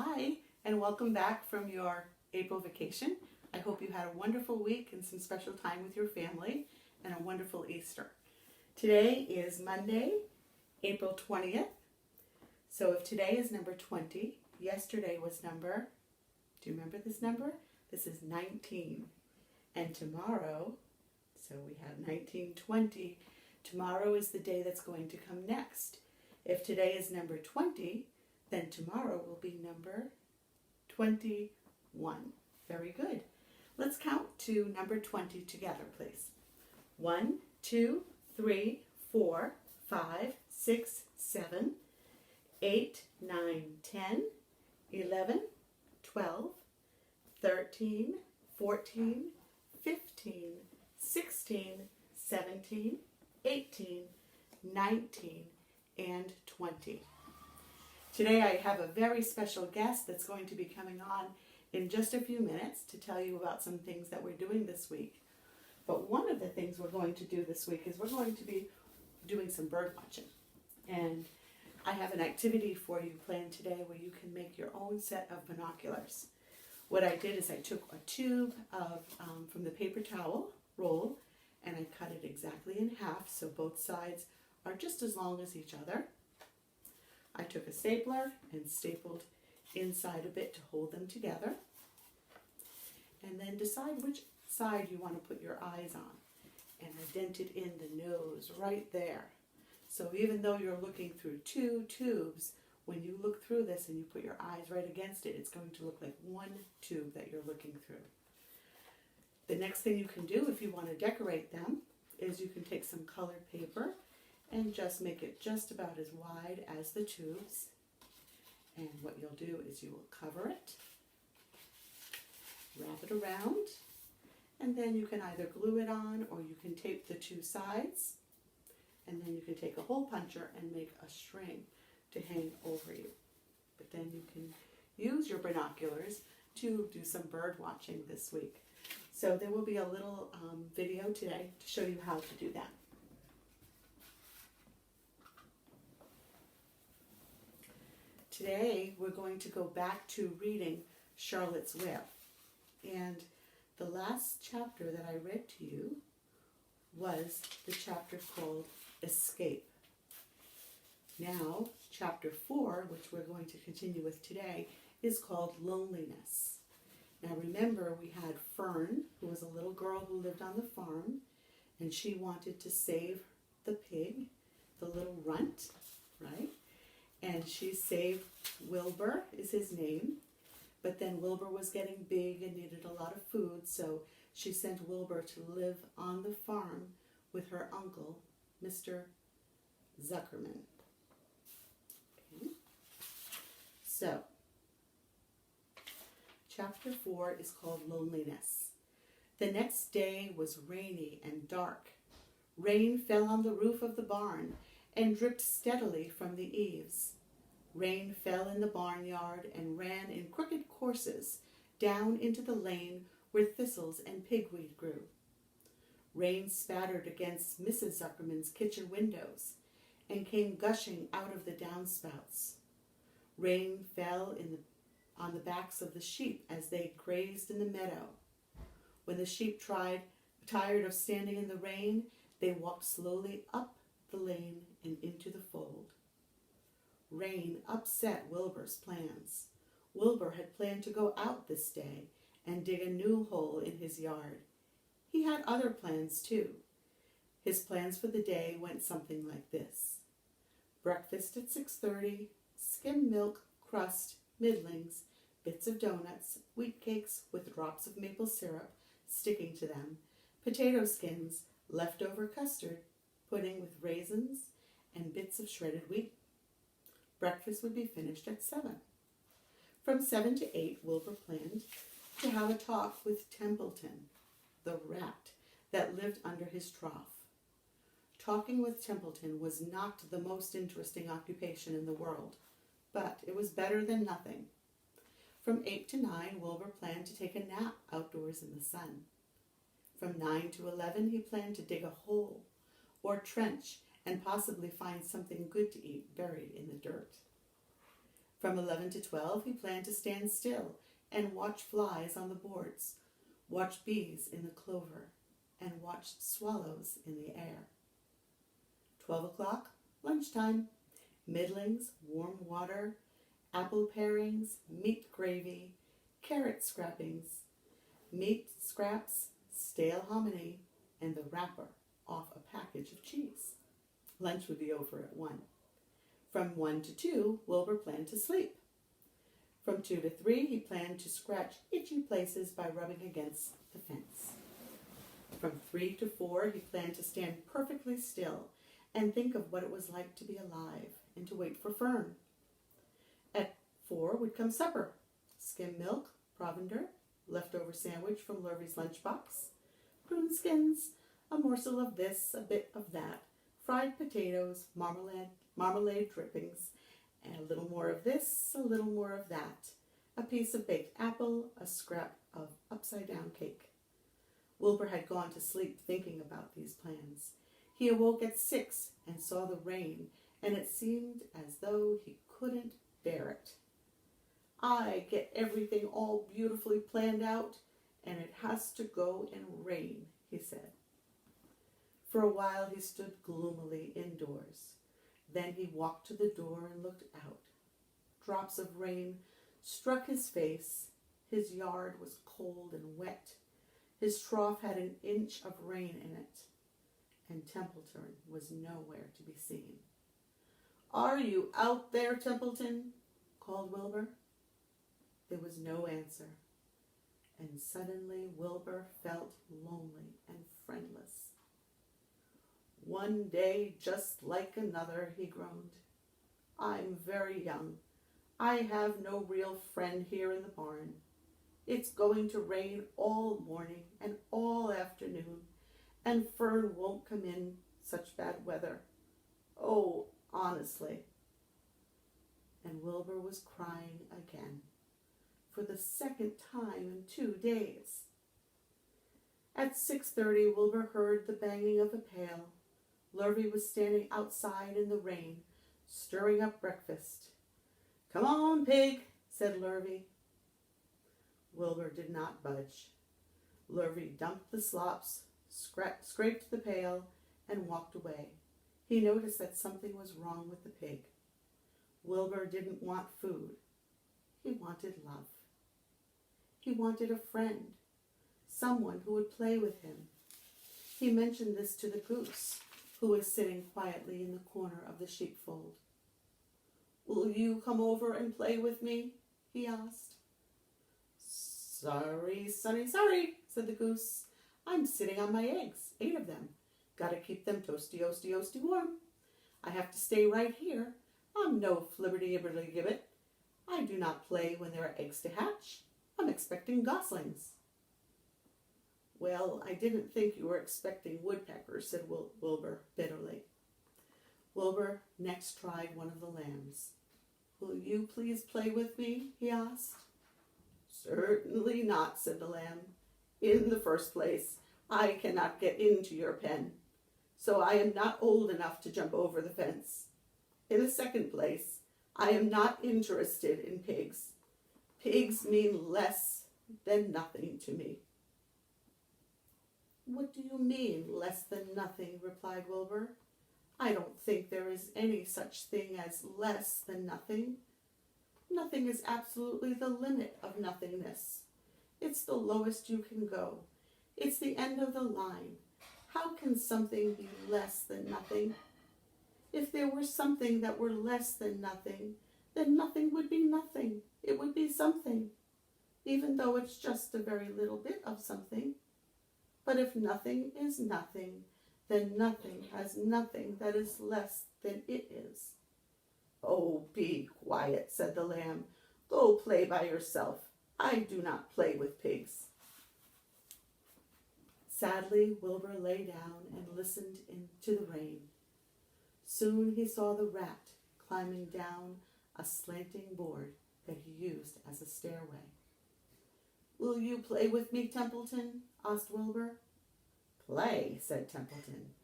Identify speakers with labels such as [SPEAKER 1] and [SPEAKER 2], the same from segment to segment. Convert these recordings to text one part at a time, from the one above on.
[SPEAKER 1] Hi, and welcome back from your April vacation. I hope you had a wonderful week and some special time with your family and a wonderful Easter. Today is Monday, April 20th. So if today is number 20, yesterday was number, do you remember this number? This is 19. And tomorrow, so we have 1920, tomorrow is the day that's going to come next. If today is number 20, then tomorrow will be number 21. Very good. Let's count to number 20 together, please. 1, 2, 3, 4, 5, 6, 7, 8, 9, 10, 11, 12, 13, 14, 15, 16, 17, 18, 19, and 20. Today I have a very special guest that's going to be coming on in just a few minutes to tell you about some things that we're doing this week. But one of the things we're going to do this week is we're going to be doing some bird watching. And I have an activity for you planned today where you can make your own set of binoculars. What I did is I took a tube of from the paper towel roll and I cut it exactly in half so both sides are just as long as each other. I took a stapler and stapled inside a bit to hold them together. And then decide which side you want to put your eyes on. And I dented in the nose right there. So even though you're looking through two tubes, when you look through this and you put your eyes right against it, it's going to look like one tube that you're looking through. The next thing you can do if you want to decorate them is you can take some colored paper and just make it just about as wide as the tubes. And what you'll do is you will cover it, wrap it around, and then you can either glue it on or you can tape the two sides. And then you can take a hole puncher and make a string to hang over you. But then you can use your binoculars to do some bird watching this week. So there will be a little video today to show you how to do that. Today we're going to go back to reading Charlotte's Web. And the last chapter that I read to you was the chapter called Escape. Now, chapter 4, which we're going to continue with today, is called Loneliness. Now remember, we had Fern, who was a little girl who lived on the farm, and she wanted to save the pig, the little runt, right? And she saved Wilbur, is his name. But then Wilbur was getting big and needed a lot of food, so she sent Wilbur to live on the farm with her uncle, Mr. Zuckerman. Okay. So, chapter 4 is called Loneliness. The next day was rainy and dark. Rain fell on the roof of the barn and dripped steadily from the eaves. Rain fell in the barnyard and ran in crooked courses down into the lane where thistles and pigweed grew. Rain spattered against Mrs. Zuckerman's kitchen windows and came gushing out of the downspouts. Rain fell on the backs of the sheep as they grazed in the meadow. When the sheep tired of standing in the rain, they walked slowly up the lane and into the fold. Rain upset Wilbur's plans. Wilbur had planned to go out this day and dig a new hole in his yard. He had other plans too. His plans for the day went something like this. Breakfast at 6:30, skim milk, crust, middlings, bits of donuts, wheat cakes with drops of maple syrup sticking to them, potato skins, leftover custard, pudding with raisins, and bits of shredded wheat. Breakfast would be finished at 7. From 7 to 8, Wilbur planned to have a talk with Templeton, the rat that lived under his trough. Talking with Templeton was not the most interesting occupation in the world, but it was better than nothing. From 8 to 9, Wilbur planned to take a nap outdoors in the sun. From 9 to 11, he planned to dig a hole or trench and possibly find something good to eat buried in the dirt. From 11 to 12, he planned to stand still and watch flies on the boards, watch bees in the clover, and watch swallows in the air. 12 o'clock, lunchtime. Middlings, warm water, apple parings, meat gravy, carrot scrapings, meat scraps, stale hominy, and the wrapper off a package of cheese. Lunch would be over at 1. From 1 to 2, Wilbur planned to sleep. From 2 to 3, he planned to scratch itchy places by rubbing against the fence. From 3 to 4, he planned to stand perfectly still and think of what it was like to be alive and to wait for Fern. At 4 would come supper: skim milk, provender, leftover sandwich from Lurvy's lunchbox, prune skins, a morsel of this, a bit of that, fried potatoes, marmalade drippings, and a little more of this, a little more of that, a piece of baked apple, a scrap of upside-down cake. Wilbur had gone to sleep thinking about these plans. He awoke at 6 and saw the rain, and it seemed as though he couldn't bear it. I get everything all beautifully planned out, and it has to go and rain, he said. For a while he stood gloomily indoors. Then he walked to the door and looked out. Drops of rain struck his face. His yard was cold and wet. His trough had an inch of rain in it, and Templeton was nowhere to be seen. "Are you out there, Templeton?" called Wilbur. There was no answer, and suddenly Wilbur felt lonely and friendless. "One day just like another," he groaned. "I'm very young. I have no real friend here in the barn. It's going to rain all morning and all afternoon, and Fern won't come in such bad weather. Oh, honestly." And Wilbur was crying again, for the second time in 2 days. At 6:30, Wilbur heard the banging of a pail. Lurvy was standing outside in the rain, stirring up breakfast. "Come on, pig," said Lurvy. Wilbur did not budge. Lurvy dumped the slops, scraped the pail, and walked away. He noticed that something was wrong with the pig. Wilbur didn't want food. He wanted love. He wanted a friend, someone who would play with him. He mentioned this to the goose, who was sitting quietly in the corner of the sheepfold. "Will you come over and play with me?" he asked. "Sorry, Sonny, sorry," said the goose. "I'm sitting on my eggs, 8 of them. Gotta keep them toasty warm. I have to stay right here. I'm no flibberty-ibberty-gibbet. I do not play when there are eggs to hatch. I'm expecting goslings." "Well, I didn't think you were expecting woodpeckers," said Wilbur bitterly. Wilbur next tried one of the lambs. "Will you please play with me?" he asked. "Certainly not," said the lamb. "In the first place, I cannot get into your pen, so I am not old enough to jump over the fence. In the second place, I am not interested in pigs. Pigs mean less than nothing to me." "What do you mean, less than nothing?" replied Wilbur. "I don't think there is any such thing as less than nothing. Nothing is absolutely the limit of nothingness. It's the lowest you can go. It's the end of the line. How can something be less than nothing? If there were something that were less than nothing, then nothing would be nothing. It would be something, even though it's just a very little bit of something. But if nothing is nothing, then nothing has nothing that is less than it is." "Oh, be quiet," said the lamb. "Go play by yourself. I do not play with pigs." Sadly, Wilbur lay down and listened into the rain. Soon he saw the rat climbing down a slanting board that he used as a stairway. "Will you play with me, Templeton?" asked Wilbur. "Play," said Templeton,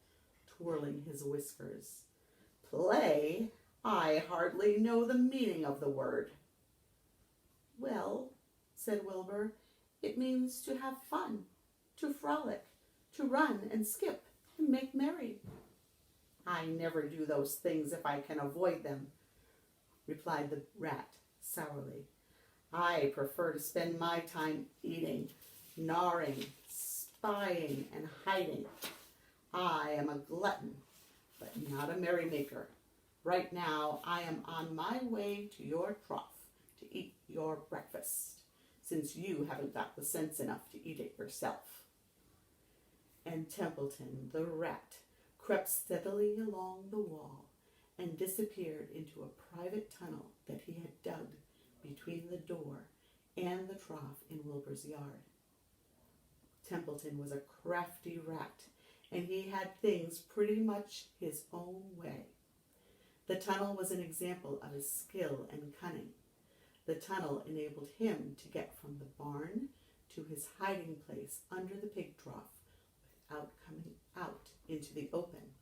[SPEAKER 1] twirling his whiskers. "Play? I hardly know the meaning of the word. Well, said Wilbur, it means to have fun, to frolic, to run and skip and make merry. I never do those things if I can avoid them, replied the rat sourly. I prefer to spend my time eating, gnawing, spying, and hiding. I am a glutton, but not a merrymaker. Right now I am on my way to your trough to eat your breakfast, since you haven't got the sense enough to eat it yourself. And Templeton, the rat, crept steadily along the wall and disappeared into a private tunnel that he had dug between the door and the trough in Wilbur's yard. Templeton was a crafty rat, and he had things pretty much his own way. The tunnel was an example of his skill and cunning. The tunnel enabled him to get from the barn to his hiding place under the pig trough without coming out into the open.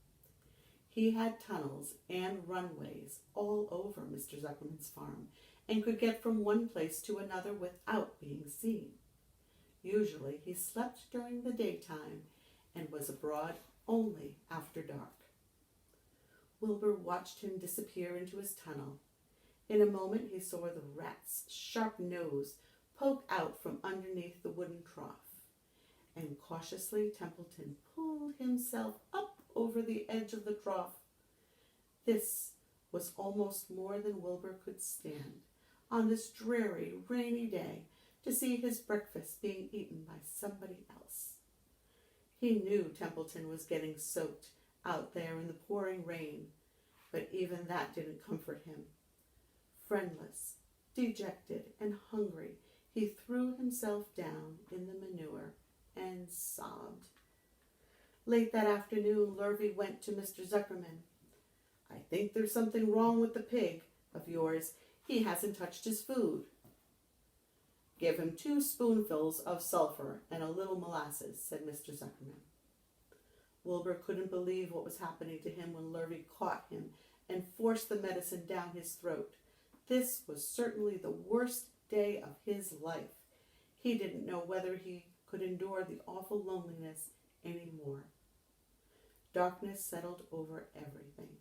[SPEAKER 1] He had tunnels and runways all over Mr. Zuckerman's farm and could get from one place to another without being seen. Usually he slept during the daytime and was abroad only after dark. Wilbur watched him disappear into his tunnel. In a moment he saw the rat's sharp nose poke out from underneath the wooden trough, and cautiously Templeton pulled himself up over the edge of the trough. This was almost more than Wilbur could stand on this dreary, rainy day, to see his breakfast being eaten by somebody else. He knew Templeton was getting soaked out there in the pouring rain, but even that didn't comfort him. Friendless, dejected, and hungry, he threw himself down in the manure and sobbed. Late that afternoon, Lurvy went to Mr. Zuckerman. I think there's something wrong with the pig of yours. He hasn't touched his food. Give him 2 spoonfuls of sulfur and a little molasses, said Mr. Zuckerman. Wilbur couldn't believe what was happening to him when Lurvy caught him and forced the medicine down his throat. This was certainly the worst day of his life. He didn't know whether he could endure the awful loneliness any more. Darkness settled over everything.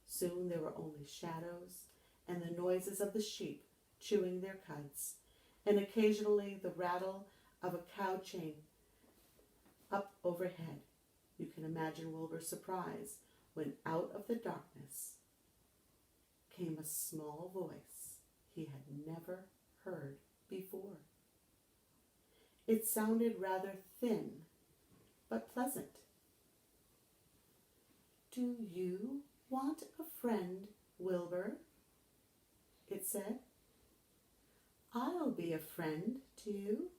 [SPEAKER 1] Soon there were only shadows and the noises of the sheep chewing their cuds, and occasionally the rattle of a cow chain up overhead. You can imagine Wilbur's surprise when out of the darkness came a small voice he had never heard before. It sounded rather thin, but pleasant. Do you want a friend, Wilbur? It said. I'll be a friend to you.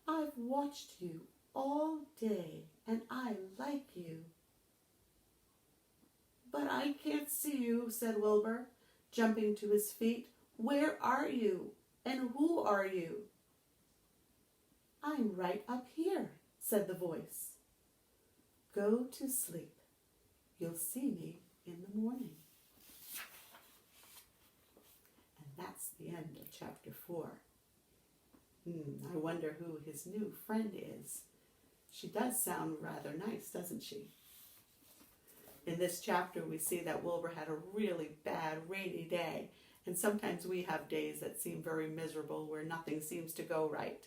[SPEAKER 1] I've watched you all day and I like you. But I can't see you, said Wilbur, jumping to his feet. Where are you? And who are you? I'm right up here, said the voice. Go to sleep. You'll see me in the morning. And that's the end of chapter 4. I wonder who his new friend is. She does sound rather nice, doesn't she? In this chapter, we see that Wilbur had a really bad, rainy day. And sometimes we have days that seem very miserable, where nothing seems to go right.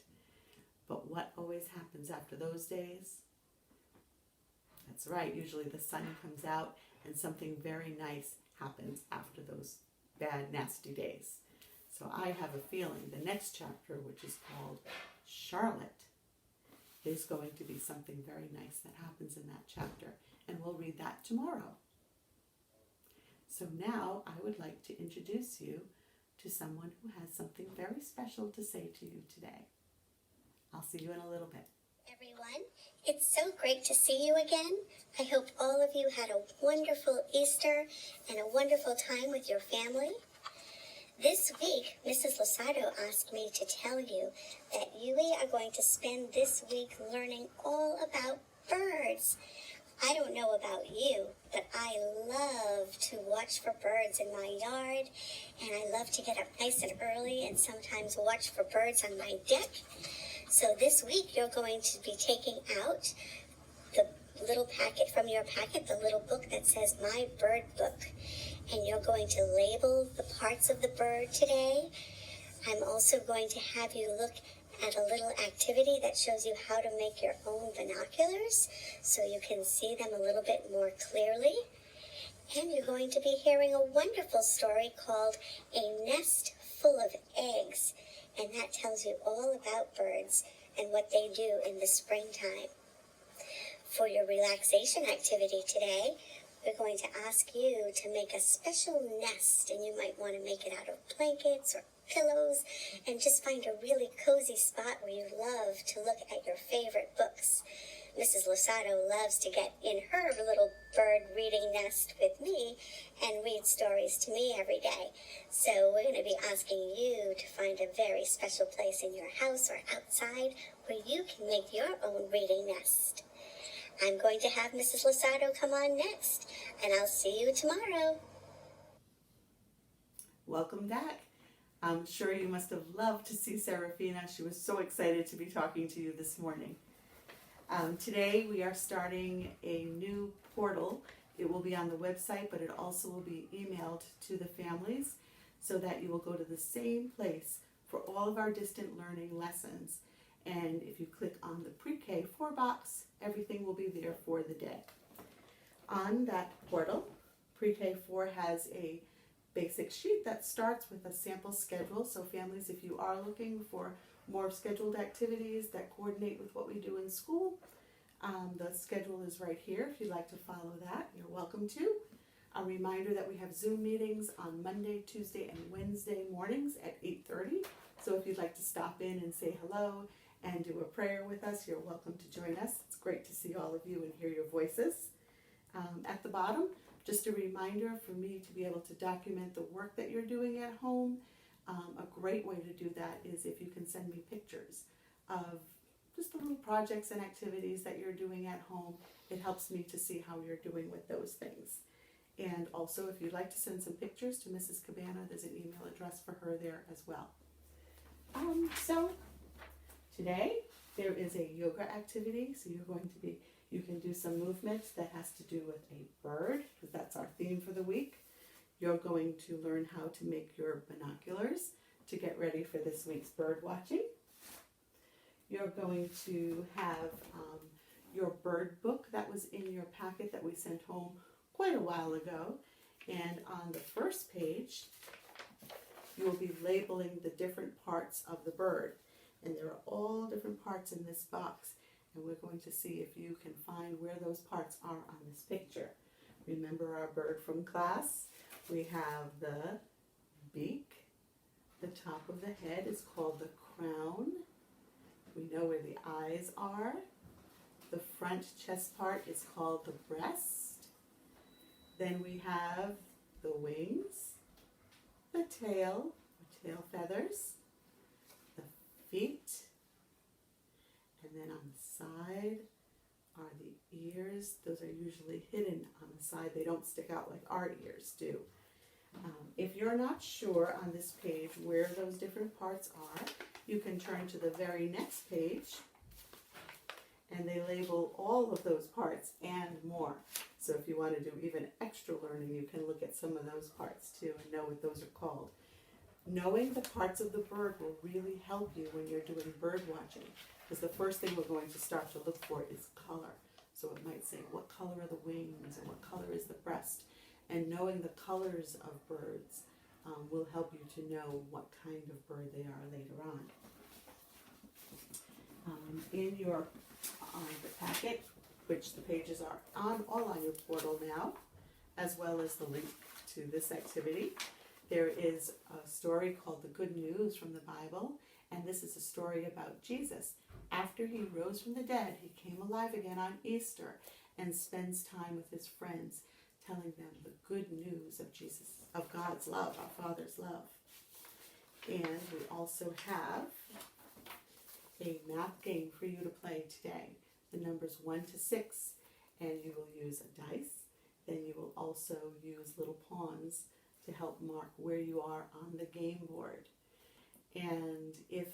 [SPEAKER 1] But what always happens after those days? That's right, usually the sun comes out and something very nice happens after those bad, nasty days. So I have a feeling the next chapter, which is called Charlotte, is going to be something very nice that happens in that chapter. And we'll read that tomorrow. So now I would like to introduce you to someone who has something very special to say to you today. I'll see you in a little bit.
[SPEAKER 2] Everyone, it's so great to see you again. I hope all of you had a wonderful Easter and a wonderful time with your family. This week, Mrs. Losado asked me to tell you that you are going to spend this week learning all about birds. I don't know about you, but I love to watch for birds in my yard, and I love to get up nice and early and sometimes watch for birds on my deck. So this week you're going to be taking out the little packet from your packet, the little book that says My Bird Book, and you're going to label the parts of the bird today. I'm also going to have you look at a little activity that shows you how to make your own binoculars so you can see them a little bit more clearly. And you're going to be hearing a wonderful story called A Nest Full of Eggs, and that tells you all about birds and what they do in the springtime. For your relaxation activity today, we're going to ask you to make a special nest, and you might want to make it out of blankets or pillows, and just find a really cozy spot where you love to look at your favorite books. Mrs. Losado loves to get in her little bird reading nest with me and read stories to me every day. So we're going to be asking you to find a very special place in your house or outside where you can make your own reading nest. I'm going to have Mrs. Losado come on next, and I'll see you tomorrow.
[SPEAKER 1] Welcome back. I'm sure you must have loved to see Serafina. She was so excited to be talking to you this morning. Today we are starting a new portal. It will be on the website, but it also will be emailed to the families so that you will go to the same place for all of our distant learning lessons. And if you click on the Pre-K 4 box, everything will be there for the day. On that portal, Pre-K 4 has a basic sheet that starts with a sample schedule. So families, if you are looking for more scheduled activities that coordinate with what we do in school, the schedule is right here. If you'd like to follow that, you're welcome to. A reminder that we have Zoom meetings on Monday, Tuesday, and Wednesday mornings at 8:30. So if you'd like to stop in and say hello and do a prayer with us, you're welcome to join us. It's great to see all of you and hear your voices. At the bottom, just a reminder for me to be able to document the work that you're doing at home. A great way to do that is if you can send me pictures of just the little projects and activities that you're doing at home. It helps me to see how you're doing with those things. And also, if you'd like to send some pictures to Mrs. Cabana, there's an email address for her there as well. So today there is a yoga activity. So you can do some movement that has to do with a bird, because that's our theme for the week. You're going to learn how to make your binoculars to get ready for this week's bird watching. You're going to have your bird book that was in your packet that we sent home quite a while ago. And on the first page, you will be labeling the different parts of the bird. And there are all different parts in this box. And we're going to see if you can find where those parts are on this picture. Remember our bird from class? We have the beak. The top of the head is called the crown. We know where the eyes are. The front chest part is called the breast. Then we have the wings, the tail feathers, the feet, and then on the side are the ears. Those are usually hidden on the side. They don't stick out like our ears do. If you're not sure on this page where those different parts are, you can turn to the very next page, and they label all of those parts and more. So if you want to do even extra learning, you can look at some of those parts too and know what those are called. Knowing the parts of the bird will really help you when you're doing bird watching, because the first thing we're going to start to look for is color. So it might say, what color are the wings and what color is the breast? And knowing the colors of birds will help you to know what kind of bird they are later on. In your the packet, which the pages are all on your portal now, as well as the link to this activity, there is a story called The Good News from the Bible, and this is a story about Jesus. After he rose from the dead, he came alive again on Easter and spends time with his friends, telling them the good news of Jesus, of God's love, our Father's love. And we also have a math game for you to play today, the numbers 1 to 6. and you will use a dice. Then you will also use little pawns to help mark where you are on the game board. And if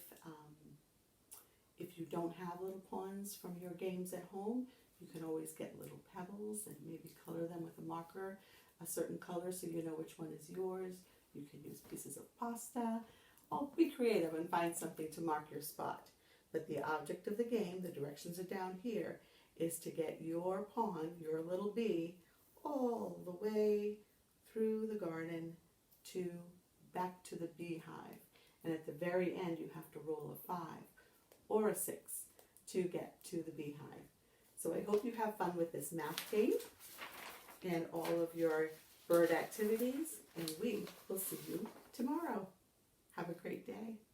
[SPEAKER 1] you don't have little pawns from your games at home, you can always get little pebbles and maybe color them with a marker, a certain color, so you know which one is yours. You can use pieces of pasta. Oh, be creative and find something to mark your spot. But the object of the game, the directions are down here, is to get your pawn, your little bee, all the way through the garden to back to the beehive. And at the very end, you have to roll a 5 or a 6 to get to the beehive. So I hope you have fun with this math game and all of your bird activities, and we will see you tomorrow. Have a great day.